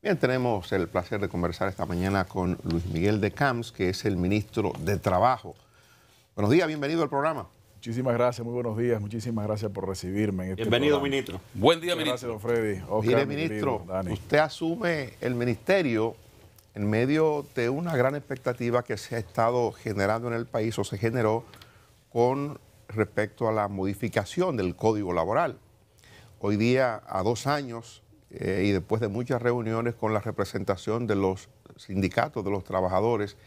Bien, tenemos el placer de conversar esta mañana con Luis Miguel de Camps, que es el ministro de Trabajo. Buenos días, bienvenido al programa. Muchísimas gracias, muy buenos días. Muchísimas gracias por recibirme en este Bienvenido, programa. ministro. Buen día, ministro. Gracias, don Freddy. Oscar, Mire, mi ministro, querido Dani. usted asume el ministerio en medio de una gran expectativa que se ha estado generando en el país o se generó con respecto a la modificación del Código Laboral. Hoy día, a 2 años, y después de muchas reuniones con la representación de los sindicatos, de los trabajadores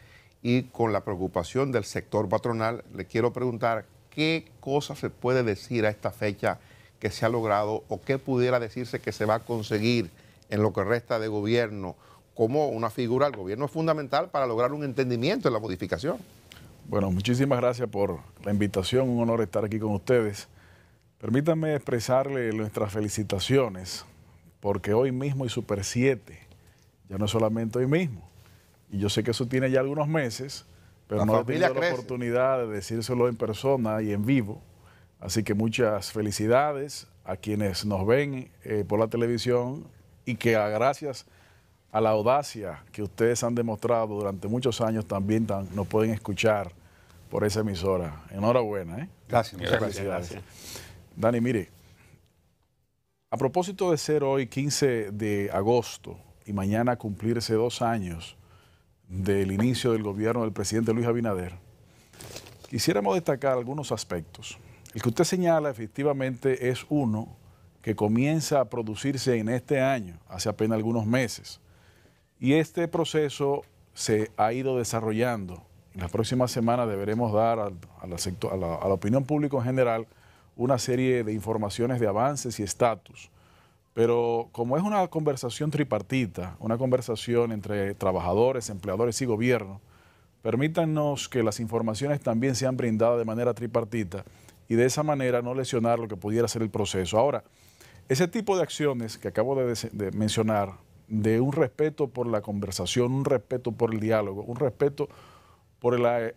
y con la preocupación del sector patronal, le quiero preguntar qué cosa se puede decir a esta fecha que se ha logrado o qué pudiera decirse que se va a conseguir en lo que resta de gobierno como una figura. El gobierno es fundamental para lograr un entendimiento en la modificación. Bueno, muchísimas gracias por la invitación. Un honor estar aquí con ustedes. Permítanme expresarle nuestras felicitaciones porque hoy mismo y Super 7, ya no es solamente hoy mismo. Y yo sé que eso tiene ya algunos meses, pero no he tenido la oportunidad de decírselo en persona y en vivo. Así que muchas felicidades a quienes nos ven por la televisión y que gracias a la audacia que ustedes han demostrado durante muchos años también nos pueden escuchar por esa emisora. Enhorabuena, ¿eh? Gracias, muchas gracias. Felicidades. Dani, mire, a propósito de ser hoy 15 de agosto y mañana cumplirse 2 años del inicio del gobierno del presidente Luis Abinader, quisiéramos destacar algunos aspectos. El que usted señala efectivamente es uno que comienza a producirse en este año, hace apenas algunos meses. Y este proceso se ha ido desarrollando. En las próximas semanas deberemos dar a la opinión pública en general una serie de informaciones de avances y estatus. Pero como es una conversación tripartita, una conversación entre trabajadores, empleadores y gobierno, permítanos que las informaciones también sean brindadas de manera tripartita y de esa manera no lesionar lo que pudiera ser el proceso. Ahora, ese tipo de acciones que acabo de mencionar, de un respeto por la conversación, un respeto por el diálogo, un respeto por el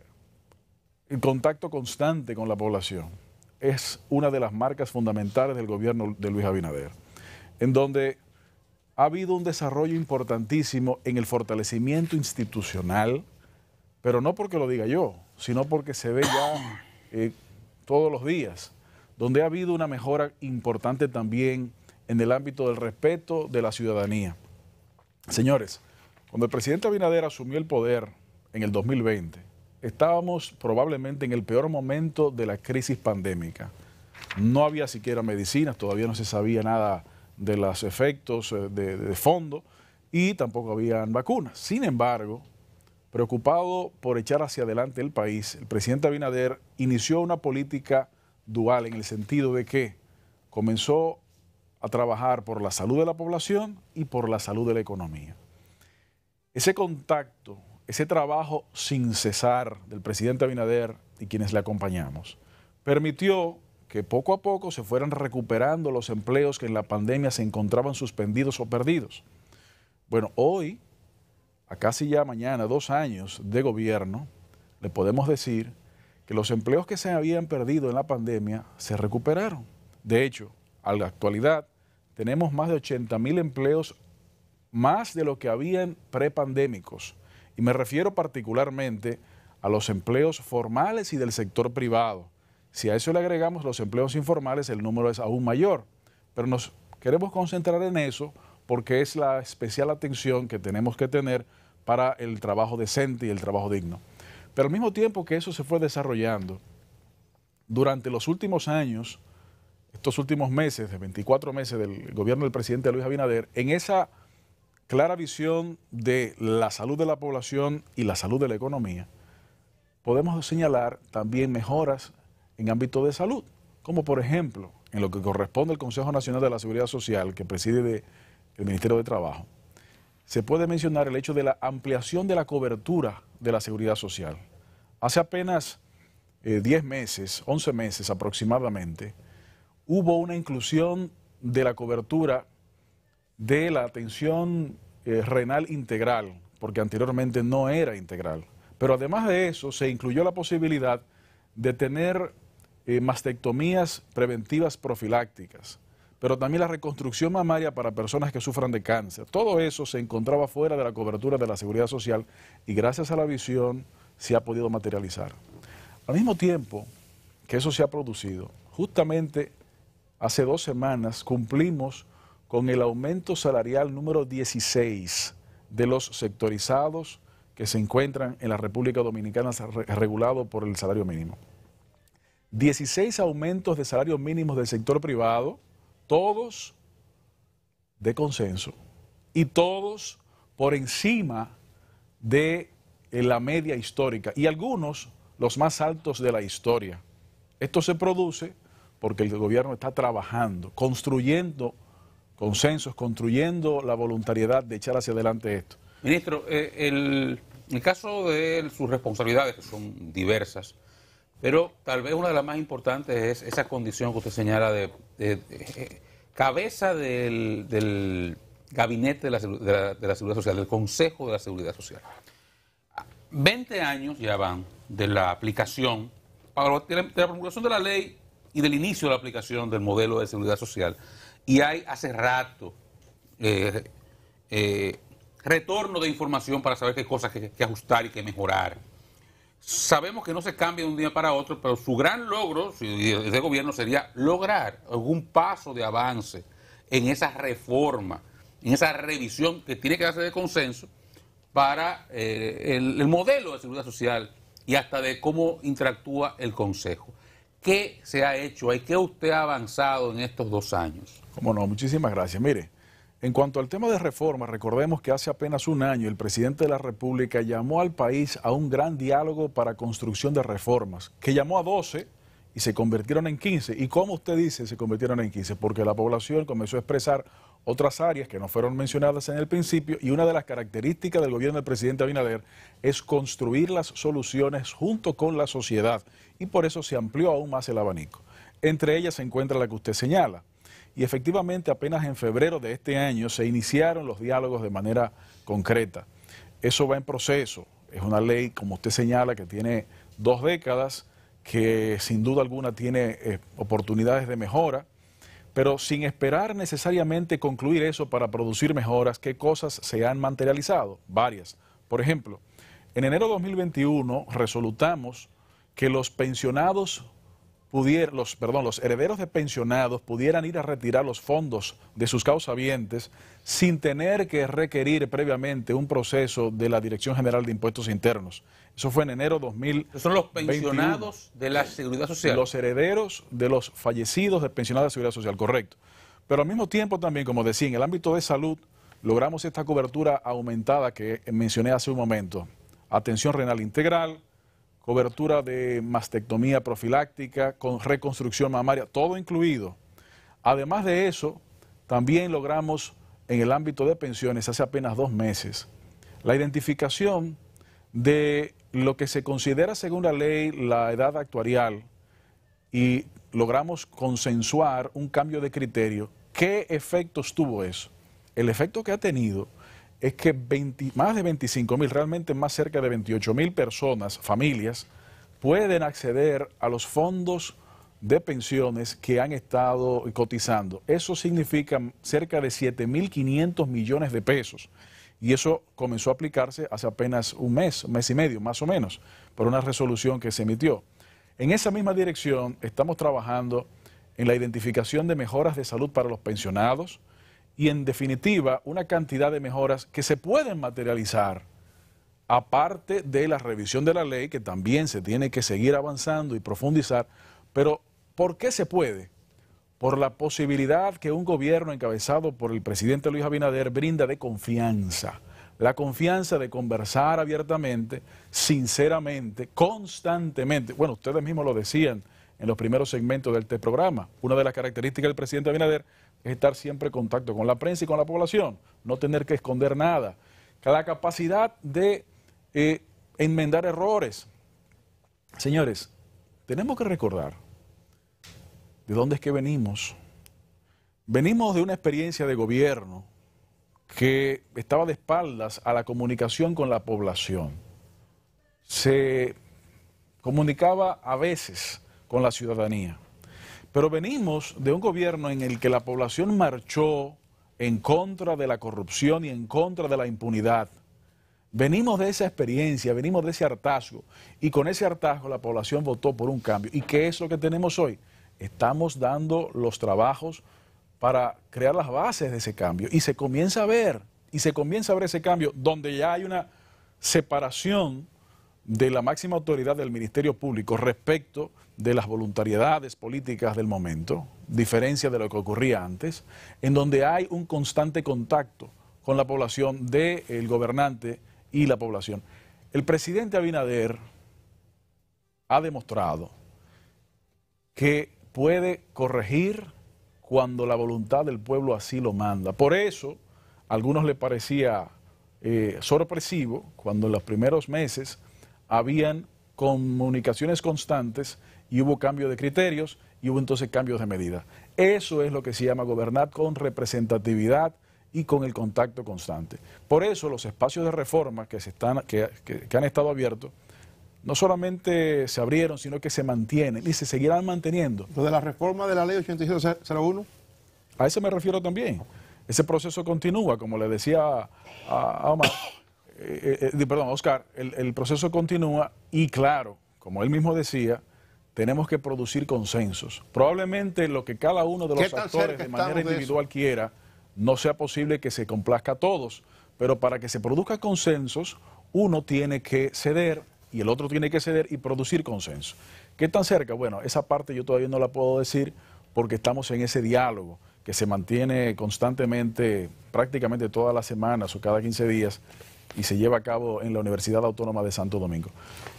contacto constante con la población, es una de las marcas fundamentales del gobierno de Luis Abinader, en donde ha habido un desarrollo importantísimo en el fortalecimiento institucional, pero no porque lo diga yo, sino porque se ve ya todos los días, donde ha habido una mejora importante también en el ámbito del respeto de la ciudadanía. Señores, cuando el presidente Abinader asumió el poder en el 2020, estábamos probablemente en el peor momento de la crisis pandémica. No había siquiera medicinas, todavía no se sabía nada de los efectos de fondo y tampoco habían vacunas. Sin embargo, preocupado por echar hacia adelante el país, el presidente Abinader inició una política dual en el sentido de que comenzó a trabajar por la salud de la población y por la salud de la economía. Ese contacto, ese trabajo sin cesar del presidente Abinader y quienes le acompañamos, permitió que poco a poco se fueran recuperando los empleos que en la pandemia se encontraban suspendidos o perdidos. Bueno, hoy, a casi ya mañana, 2 años de gobierno, le podemos decir que los empleos que se habían perdido en la pandemia se recuperaron. De hecho, a la actualidad, tenemos más de 80,000 empleos más de lo que habían prepandémicos. Y me refiero particularmente a los empleos formales y del sector privado. Si a eso le agregamos los empleos informales, el número es aún mayor. Pero nos queremos concentrar en eso porque es la especial atención que tenemos que tener para el trabajo decente y el trabajo digno. Pero al mismo tiempo que eso se fue desarrollando, durante los últimos años, estos últimos meses, de 24 meses del gobierno del presidente Luis Abinader, en esa clara visión de la salud de la población y la salud de la economía, podemos señalar también mejoras en ámbito de salud, como por ejemplo, en lo que corresponde al Consejo Nacional de la Seguridad Social, que preside el Ministerio de Trabajo, se puede mencionar el hecho de la ampliación de la cobertura de la seguridad social. Hace apenas 10 meses, 11 meses aproximadamente, hubo una inclusión de la cobertura de la atención renal integral, porque anteriormente no era integral. Pero además de eso, se incluyó la posibilidad de tener mastectomías preventivas profilácticas, pero también la reconstrucción mamaria para personas que sufran de cáncer. Todo eso se encontraba fuera de la cobertura de la Seguridad Social y gracias a la visión se ha podido materializar. Al mismo tiempo que eso se ha producido, justamente hace 2 semanas cumplimos con el aumento salarial número 16 de los sectorizados que se encuentran en la República Dominicana regulado por el salario mínimo. 16 aumentos de salarios mínimos del sector privado, todos de consenso y todos por encima de la media histórica y algunos los más altos de la historia. Esto se produce porque el gobierno está trabajando, construyendo consensos, construyendo la voluntariedad de echar hacia adelante esto. Ministro, el caso de sus responsabilidades, que son diversas, pero tal vez una de las más importantes es esa condición que usted señala de cabeza del gabinete de la Seguridad Social, del Consejo de la Seguridad Social. 20 años ya van de la aplicación, de la promulgación de la ley y del inicio de la aplicación del modelo de seguridad social. Y hay hace rato retorno de información para saber qué cosas que ajustar y que mejorar. Sabemos que no se cambia de un día para otro, pero su gran logro de gobierno sería lograr algún paso de avance en esa reforma, en esa revisión que tiene que darse de consenso para el modelo de seguridad social y hasta de cómo interactúa el Consejo. ¿Qué se ha hecho ahí? ¿Qué usted ha avanzado en estos 2 años? Cómo no, muchísimas gracias. Mire, en cuanto al tema de reforma, recordemos que hace apenas 1 año el presidente de la República llamó al país a un gran diálogo para construcción de reformas, que llamó a 12 y se convirtieron en 15. ¿Y cómo usted dice se convirtieron en 15? Porque la población comenzó a expresar otras áreas que no fueron mencionadas en el principio y una de las características del gobierno del presidente Abinader es construir las soluciones junto con la sociedad y por eso se amplió aún más el abanico. Entre ellas se encuentra la que usted señala. Y efectivamente apenas en febrero de este año se iniciaron los diálogos de manera concreta. Eso va en proceso. Es una ley, como usted señala, que tiene 2 décadas, que sin duda alguna tiene oportunidades de mejora, pero sin esperar necesariamente concluir eso para producir mejoras, ¿qué cosas se han materializado? Varias. Por ejemplo, en enero de 2021 resolutamos que los pensionados los herederos de pensionados pudieran ir a retirar los fondos de sus causavientes sin tener que requerir previamente un proceso de la Dirección General de Impuestos Internos. Eso fue en enero de 2021. Son los pensionados de la Seguridad Social. Los herederos de los fallecidos de pensionados de Seguridad Social, correcto. Pero al mismo tiempo también, como decía, en el ámbito de salud logramos esta cobertura aumentada que mencioné hace un momento. Atención renal integral, cobertura de mastectomía profiláctica, con reconstrucción mamaria, todo incluido. Además de eso, también logramos en el ámbito de pensiones hace apenas 2 meses la identificación de lo que se considera según la ley la edad actuarial y logramos consensuar un cambio de criterio. ¿Qué efectos tuvo eso? El efecto que ha tenido es que más de 25.000, realmente más cerca de 28.000 personas, familias, pueden acceder a los fondos de pensiones que han estado cotizando. Eso significa cerca de 7.500 millones de pesos. Y eso comenzó a aplicarse hace apenas un mes y medio, más o menos, por una resolución que se emitió. En esa misma dirección estamos trabajando en la identificación de mejoras de salud para los pensionados, y en definitiva una cantidad de mejoras que se pueden materializar aparte de la revisión de la ley que también se tiene que seguir avanzando y profundizar. Pero ¿por qué se puede? Por la posibilidad que un gobierno encabezado por el presidente Luis Abinader brinda de confianza. La confianza de conversar abiertamente, sinceramente, constantemente. Bueno, ustedes mismos lo decían en los primeros segmentos del programa. Una de las características del presidente Abinader es estar siempre en contacto con la prensa y con la población, no tener que esconder nada. La capacidad de enmendar errores. Señores, tenemos que recordar de dónde es que venimos. Venimos de una experiencia de gobierno que estaba de espaldas a la comunicación con la población. Se comunicaba a veces con la ciudadanía. Pero venimos de un gobierno en el que la población marchó en contra de la corrupción y en contra de la impunidad. Venimos de esa experiencia, venimos de ese hartazgo, y con ese hartazgo la población votó por un cambio. ¿Y qué es lo que tenemos hoy? Estamos dando los trabajos para crear las bases de ese cambio, y se comienza a ver ese cambio donde ya hay una separación de la máxima autoridad del Ministerio Público respecto de las voluntariedades políticas del momento, diferencia de lo que ocurría antes, en donde hay un constante contacto con la población del gobernante y la población. El presidente Abinader ha demostrado que puede corregir cuando la voluntad del pueblo así lo manda. Por eso, a algunos les parecía sorpresivo cuando en los primeros meses habían comunicaciones constantes y hubo cambio de criterios y hubo entonces cambios de medida. Eso es lo que se llama gobernar con representatividad y con el contacto constante. Por eso los espacios de reforma que han estado abiertos no solamente se abrieron, sino que se mantienen y se seguirán manteniendo. Lo de la reforma de la ley 8701. A eso me refiero también. Ese proceso continúa, como le decía a Omar, Oscar, el proceso continúa y claro, como él mismo decía, tenemos que producir consensos. Probablemente lo que cada uno de los actores de manera individual quiera, no sea posible que se complazca a todos, pero para que se produzca consensos, uno tiene que ceder y el otro tiene que ceder y producir consenso. ¿Qué tan cerca? Bueno, esa parte yo todavía no la puedo decir porque estamos en ese diálogo que se mantiene constantemente, prácticamente todas las semanas o cada 15 días, y se lleva a cabo en la Universidad Autónoma de Santo Domingo.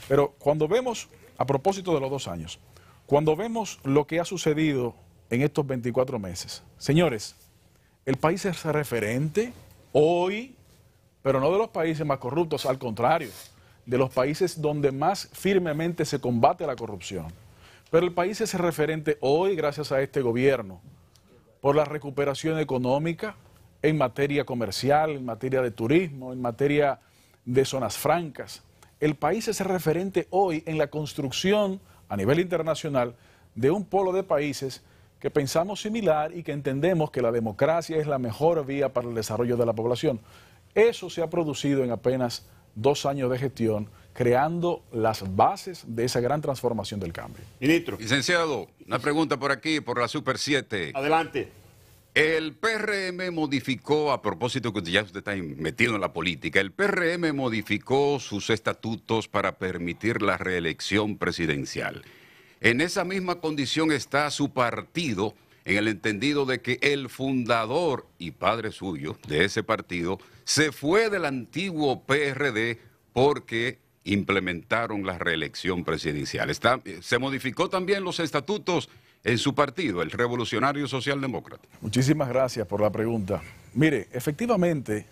Pero cuando vemos, a propósito de los 2 años, cuando vemos lo que ha sucedido en estos 24 meses, señores, el país es referente hoy, pero no de los países más corruptos, al contrario, de los países donde más firmemente se combate la corrupción. Pero el país es referente hoy gracias a este gobierno por la recuperación económica en materia comercial, en materia de turismo, en materia de zonas francas. El país es referente hoy en la construcción a nivel internacional de un polo de países que pensamos similar y que entendemos que la democracia es la mejor vía para el desarrollo de la población. Eso se ha producido en apenas 2 años de gestión, creando las bases de esa gran transformación del cambio. Ministro. Licenciado, una pregunta por aquí, por la Super 7. Adelante. El PRM modificó, a propósito que ya usted está metido en la política, el PRM modificó sus estatutos para permitir la reelección presidencial. En esa misma condición está su partido, en el entendido de que el fundador y padre suyo de ese partido se fue del antiguo PRD porque implementaron la reelección presidencial. Se modificó también los estatutos en su partido, el Revolucionario Socialdemócrata. Muchísimas gracias por la pregunta. Mire, efectivamente,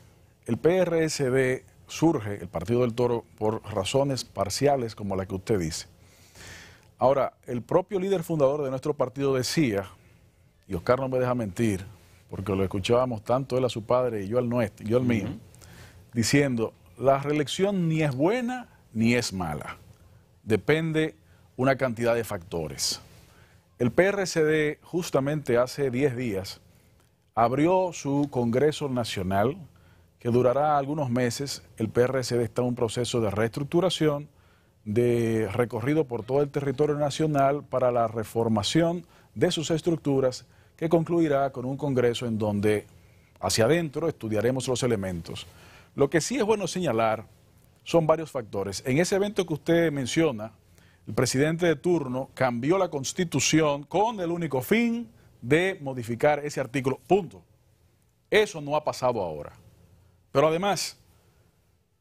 el PRSD surge, el Partido del Toro, por razones parciales como la que usted dice. Ahora, el propio líder fundador de nuestro partido decía, y Oscar no me deja mentir, porque lo escuchábamos tanto él a su padre y yo al nuestro, yo al mío, diciendo, la reelección ni es buena ni es mala. Depende una cantidad de factores. El PRCD justamente hace 10 días abrió su Congreso Nacional que durará algunos meses. El PRCD está en un proceso de reestructuración, de recorrido por todo el territorio nacional para la reformación de sus estructuras que concluirá con un Congreso en donde hacia adentro estudiaremos los elementos. Lo que sí es bueno señalar son varios factores. En ese evento que usted menciona, el presidente de turno cambió la Constitución con el único fin de modificar ese artículo. Punto. Eso no ha pasado ahora. Pero además,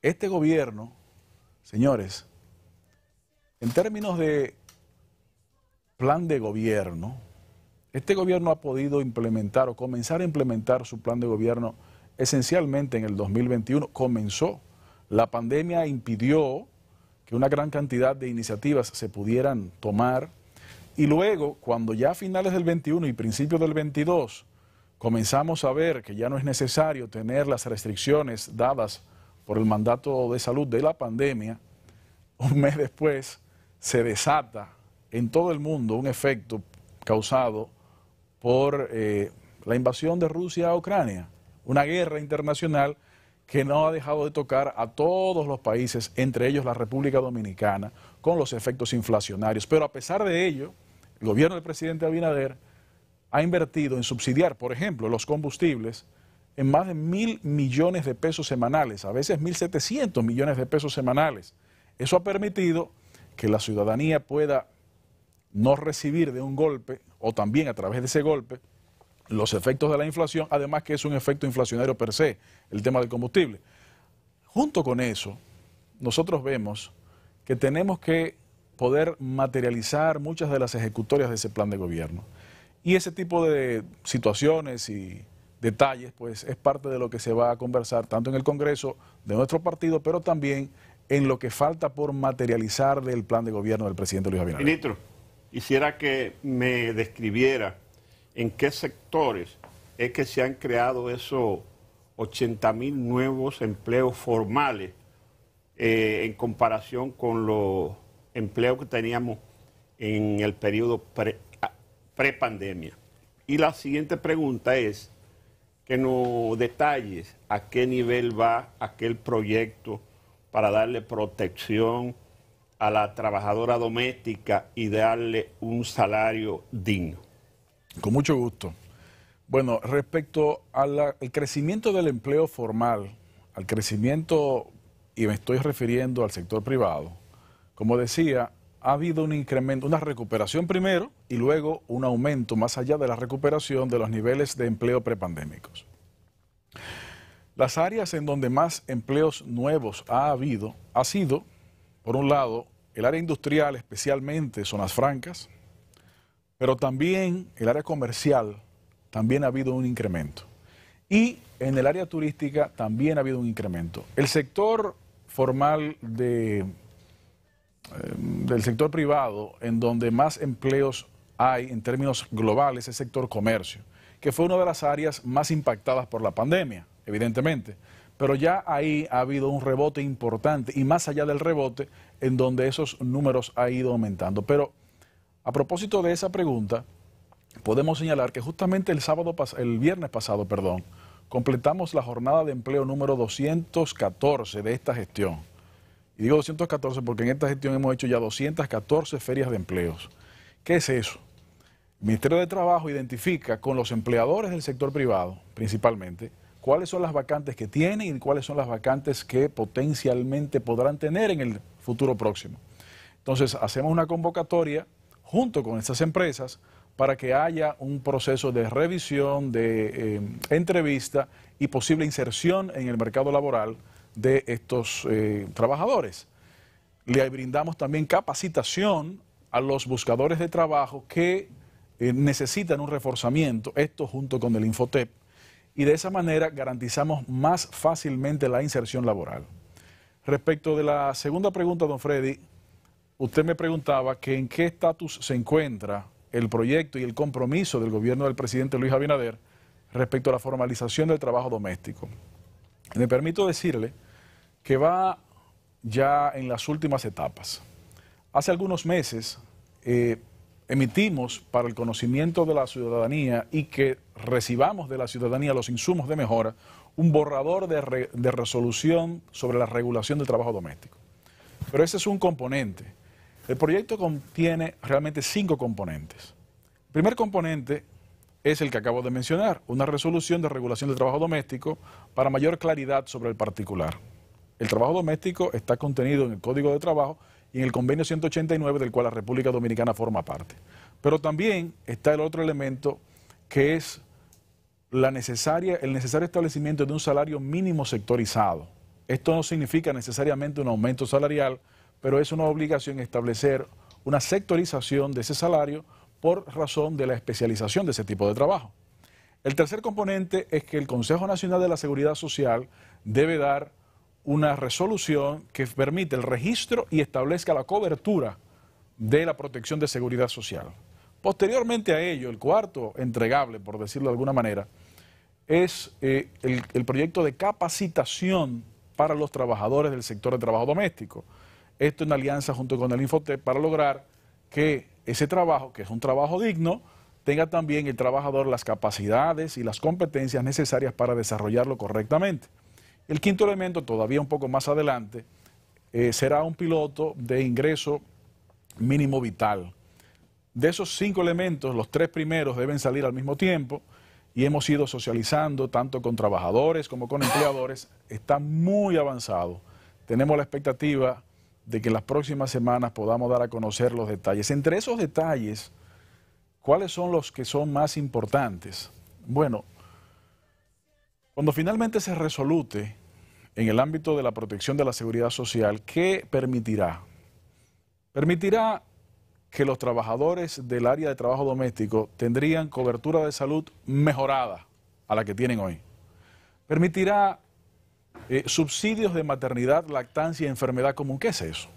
este gobierno, señores, en términos de plan de gobierno, este gobierno ha podido implementar o comenzar a implementar su plan de gobierno esencialmente en el 2021. Comenzó. La pandemia impidió que una gran cantidad de iniciativas se pudieran tomar y luego, cuando ya a finales del 21 y principios del 22 comenzamos a ver que ya no es necesario tener las restricciones dadas por el mandato de salud de la pandemia, un mes después se desata en todo el mundo un efecto causado por la invasión de Rusia a Ucrania, una guerra internacional que no ha dejado de tocar a todos los países, entre ellos la República Dominicana, con los efectos inflacionarios. Pero a pesar de ello, el gobierno del presidente Abinader ha invertido en subsidiar, por ejemplo, los combustibles en más de 1.000 millones de pesos semanales, a veces 1.700 millones de pesos semanales. Eso ha permitido que la ciudadanía pueda no recibir de un golpe, o también a través de ese golpe, los efectos de la inflación, además que es un efecto inflacionario per se, el tema del combustible. Junto con eso, nosotros vemos que tenemos que poder materializar muchas de las ejecutorias de ese plan de gobierno. Y ese tipo de situaciones y detalles, pues es parte de lo que se va a conversar tanto en el Congreso de nuestro partido, pero también en lo que falta por materializar del plan de gobierno del presidente Luis Abinader. Ministro, quisiera que me describiera en qué sectores es que se han creado esos 80.000 nuevos empleos formales en comparación con los empleos que teníamos en el periodo prepandemia. Y la siguiente pregunta es que nos detalles a qué nivel va aquel proyecto para darle protección a la trabajadora doméstica y darle un salario digno. Con mucho gusto. Bueno, respecto al crecimiento del empleo formal, al crecimiento, y me estoy refiriendo al sector privado, como decía, ha habido un incremento, una recuperación primero y luego un aumento más allá de la recuperación de los niveles de empleo prepandémicos. Las áreas en donde más empleos nuevos ha habido ha sido, por un lado, el área industrial, especialmente zonas francas, pero también el área comercial, también ha habido un incremento. Y en el área turística también ha habido un incremento. El sector formal del sector privado, en donde más empleos hay en términos globales, es el sector comercio, que fue una de las áreas más impactadas por la pandemia, evidentemente. Pero ya ahí ha habido un rebote importante y más allá del rebote, en donde esos números han ido aumentando. Pero a propósito de esa pregunta, podemos señalar que justamente el viernes pasado, completamos la jornada de empleo número 214 de esta gestión. Y digo 214 porque en esta gestión hemos hecho ya 214 ferias de empleos. ¿Qué es eso? El Ministerio de Trabajo identifica con los empleadores del sector privado, principalmente, cuáles son las vacantes que tienen y cuáles son las vacantes que potencialmente podrán tener en el futuro próximo. Entonces, hacemos una convocatoria junto con estas empresas para que haya un proceso de revisión, de entrevista y posible inserción en el mercado laboral de estos trabajadores. Le brindamos también capacitación a los buscadores de trabajo que necesitan un reforzamiento, esto junto con el Infotep, y de esa manera garantizamos más fácilmente la inserción laboral. Respecto de la segunda pregunta, don Freddy, usted me preguntaba que en qué estatus se encuentra el proyecto y el compromiso del gobierno del presidente Luis Abinader respecto a la formalización del trabajo doméstico. Me permito decirle que va ya en las últimas etapas. Hace algunos meses emitimos para el conocimiento de la ciudadanía y que recibamos de la ciudadanía los insumos de mejora, un borrador de resolución sobre la regulación del trabajo doméstico. Pero ese es un componente. El proyecto contiene realmente 5 componentes. El primer componente es el que acabo de mencionar, una resolución de regulación del trabajo doméstico para mayor claridad sobre el particular. El trabajo doméstico está contenido en el Código de Trabajo y en el Convenio 189 del cual la República Dominicana forma parte. Pero también está el otro elemento que es el necesario establecimiento de un salario mínimo sectorizado. Esto no significa necesariamente un aumento salarial, pero es una obligación establecer una sectorización de ese salario por razón de la especialización de ese tipo de trabajo. El tercer componente es que el Consejo Nacional de la Seguridad Social debe dar una resolución que permite el registro y establezca la cobertura de la protección de seguridad social. Posteriormente a ello, el cuarto entregable, por decirlo de alguna manera, es el proyecto de capacitación para los trabajadores del sector de trabajo doméstico. Esto en alianza junto con el Infotep para lograr que ese trabajo, que es un trabajo digno, tenga también el trabajador las capacidades y las competencias necesarias para desarrollarlo correctamente. El quinto elemento, todavía un poco más adelante, será un piloto de ingreso mínimo vital. De esos 5 elementos, los 3 primeros deben salir al mismo tiempo y hemos ido socializando tanto con trabajadores como con empleadores. Está muy avanzado. Tenemos la expectativa de que en las próximas semanas podamos dar a conocer los detalles. Entre esos detalles, ¿cuáles son los que son más importantes? Bueno, cuando finalmente se resolute en el ámbito de la protección de la seguridad social, ¿qué permitirá? Permitirá que los trabajadores del área de trabajo doméstico tendrían cobertura de salud mejorada a la que tienen hoy. Permitirá subsidios de maternidad, lactancia y enfermedad común. ¿Qué es eso?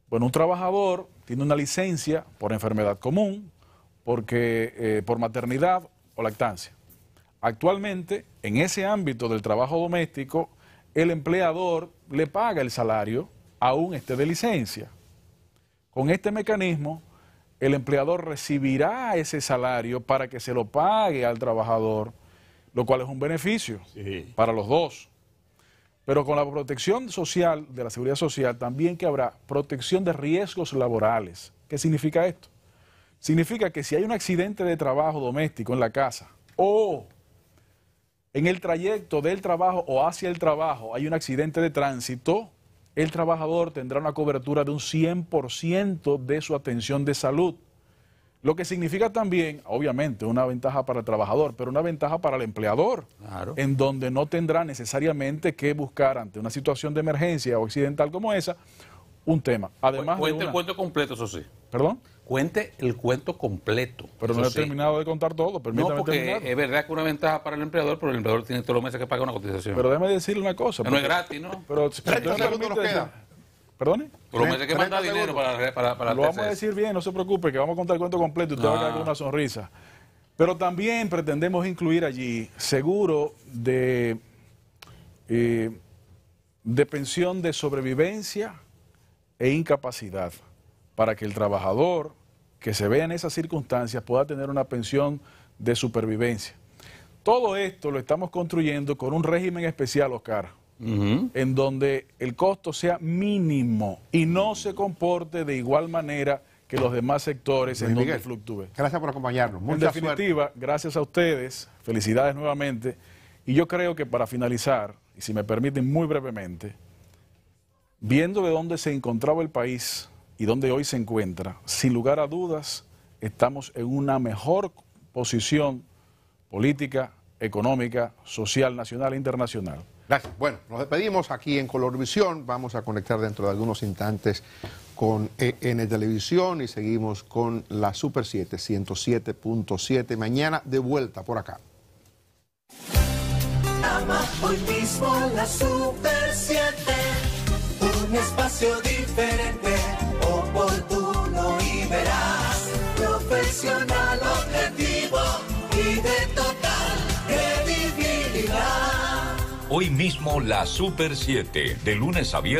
Bueno, un trabajador tiene una licencia por enfermedad común, por maternidad o lactancia. Actualmente, en ese ámbito del trabajo doméstico, el empleador le paga el salario aún esté de licencia. Con este mecanismo, el empleador recibirá ese salario para que se lo pague al trabajador, lo cual es un beneficio para los dos. Pero con la protección social, de la seguridad social, también que habrá protección de riesgos laborales. ¿Qué significa esto? Significa que si hay un accidente de trabajo doméstico en la casa o en el trayecto del trabajo o hacia el trabajo hay un accidente de tránsito, el trabajador tendrá una cobertura de un 100% de su atención de salud. Lo que significa también, obviamente, una ventaja para el trabajador, pero una ventaja para el empleador, claro, en donde no tendrá necesariamente que buscar ante una situación de emergencia o accidental como esa, un tema. Además cuente el cuento completo, eso sí. ¿Perdón? Cuente el cuento completo. Pero no he terminado de contar todo, permítame No, porque terminar. es verdad que una ventaja para el empleador, pero el empleador tiene todos los meses que pagar una cotización. Pero déjame decirle una cosa. No es gratis, ¿no? Pero, ¿perdone? Por los meses que manda dinero para lo vamos a decir bien, no se preocupe, que vamos a contar el cuento completo y usted va a quedar con una sonrisa. Pero también pretendemos incluir allí seguro de pensión de sobrevivencia e incapacidad, para que el trabajador que se vea en esas circunstancias pueda tener una pensión de supervivencia. Todo esto lo estamos construyendo con un régimen especial, Oscar, en donde el costo sea mínimo y no se comporte de igual manera que los demás sectores en donde fluctúe. Gracias por acompañarnos. En definitiva, gracias a ustedes, felicidades nuevamente. Y yo creo que para finalizar, y si me permiten muy brevemente, viendo de dónde se encontraba el país y dónde hoy se encuentra, sin lugar a dudas, estamos en una mejor posición política, económica, social, nacional e internacional. Gracias. Bueno, nos despedimos aquí en Colorvisión. Vamos a conectar dentro de algunos instantes con EN Televisión y seguimos con la Super 7, 107.7. Mañana de vuelta por acá. Hoy mismo la Super 7, un espacio diferente, oportuno y veraz, profesional, objetivo y de total credibilidad. Hoy mismo la Super 7, de lunes a viernes.